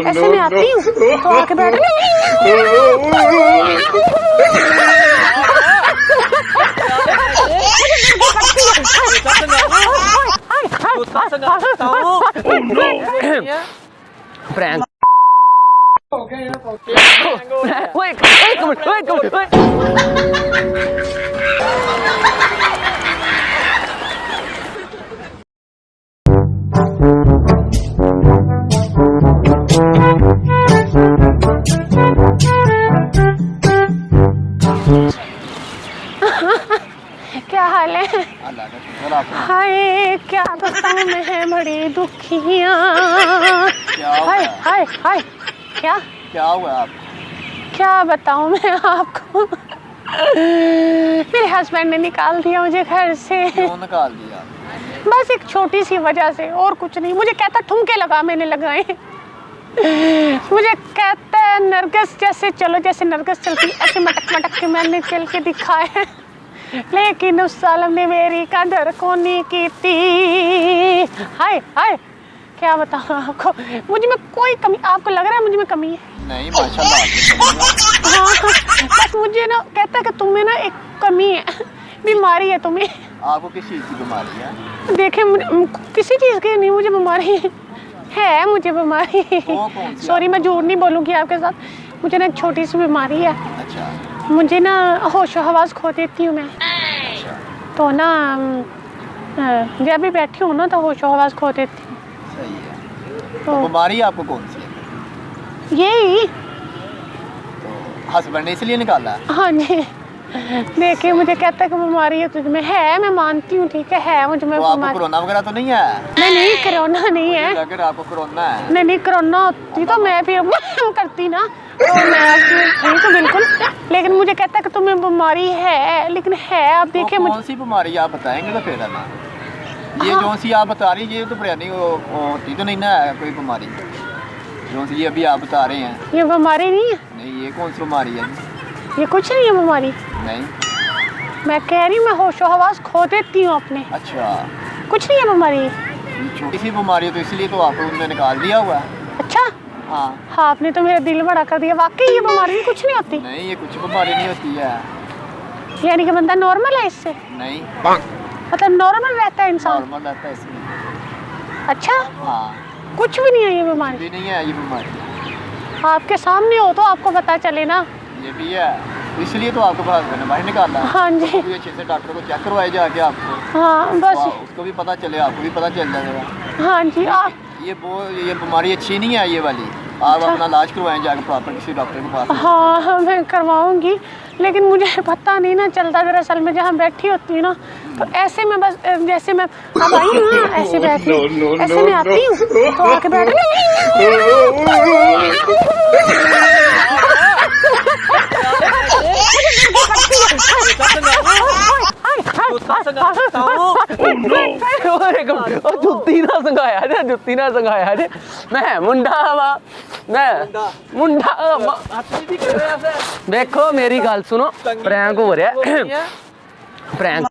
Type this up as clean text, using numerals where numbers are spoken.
ऐसे मैं आती हूँ तो आके बैठ प्रैंक क्या हाल है? हाय क्या बताऊँ मैं बड़ी दुखियाँ। हाय हाय हाय क्या क्या हुआ आप? क्या बताऊँ मैं आपको। मेरे हस्बैंड ने निकाल दिया मुझे घर से। क्यों निकाल दिया? बस एक छोटी सी वजह से, और कुछ नहीं। मुझे कहता ठुमके लगा, मैंने लगाए। मुझे कहता है नरगिस जैसे चलो, जैसे नरगिस चलती ऐसे मटक मटक के मैंने चल के दिखाए, लेकिन उस सालम ने मेरी कदर को नहीं की थी। हाय हाय क्या बताऊँ आपको, मुझ में कोई कमी, आपको लग रहा है मुझ में कमी है? नहीं माशाल्लाह। हाँ बस मुझे ना कहता है कि तुम्हें ना एक कमी है, बीमारी है तुम्हें। आपको किस चीज़ की बीमारी है? देखे किसी चीज़ की नहीं, मुझे बीमारी है, मुझे बीमारी। सॉरी मैं झूठ नहीं बोलूँगी आपके साथ, मुझे ना एक छोटी सी बीमारी है। अच्छा। मुझे ना होश हवास खो देती हूँ मैं। अच्छा। तो ना जब भी बैठी हूँ ना तो होश हवास खो देती हूँ। सही है। तो बीमारी आपको कौन सी है? यही। तो हस्बैंड ने इसलिए निकाला? हाँ जी। देखिए मुझे कहता है कि बीमारी है तुझमें, है मैं मानती हूँ, ठीक है मुझ में। तो आपको कोरोना वगैरह तो नहीं है? नहीं कोरोना नहीं है। अगर आपको कोरोना है? नहीं कोरोना होती तो मैं फिर करती ना, तो मैं ठीक हूँ बिल्कुल। लेकिन मुझे कहता है कि तुम्हें बीमारी है, लेकिन है आप देखिए। कौन सी बीमारी आप बताएंगे तो फिर है ना। ये जो सी आप बता रही है ये तो पुरानी होती तो नहीं ना है कोई बीमारी जो सी अभी आप बता रहे हैं? ये बीमारी नहीं है। नहीं ये कौन सी बीमारी है? ये कुछ नहीं है बीमारी। नहीं मैं कह रही हूँ मैं होशो हवास खो देती हूँ अपने। अच्छा। कुछ नहीं है बीमारी। ये छोटी सी बीमारी है तो इसलिए तो आपको उन्होंने निकाल दिया हुआ है। अच्छा हाँ आपने तो मेरा दिल बड़ा कर दिया। वाकई ये बीमारी कुछ नहीं होती? नहीं ये कुछ बीमारी नहीं होती है। यानी कि बंदा नॉर्मल है इससे? नहीं मतलब नॉर्मल रहता है इंसान? नॉर्मल रहता है इसमें। अच्छा हाँ कुछ भी नहीं है ये बीमारी? भी नहीं है ये बीमारी। आपके सामने हो तो आपको पता चले ना। ये भी है इसलिए तो आपको हस्बैंड ने बाहर निकाला। हाँ जी। तो भी अच्छे से डॉक्टर को चेक करवाए जाके आपको। हाँ बस उसको भी पता चले आपको भी पता चल जाएगा। हाँ जी। आप ये बीमारी अच्छी नहीं है ये वाली। आप अपना इलाज करवाएं जाके प्रॉपर किसी डॉक्टर के पास। हाँ मैं करवाऊंगी, लेकिन मुझे पता नहीं ना चलता। दरअसल मैं जहाँ बैठी होती हूँ ना तो ऐसे में बस जैसे मैं अब आई हूँ ना ऐसे बैठी हूँ, ऐसे मैं आती हूँ तो आके बैठ जुत्ती ना संगाया जे जुत्ती ना संगाया जे मैं मुंडा वा मैं मुंडा। देखो मेरी गल सुनो, प्रैंक हो रहा है। प्रैंक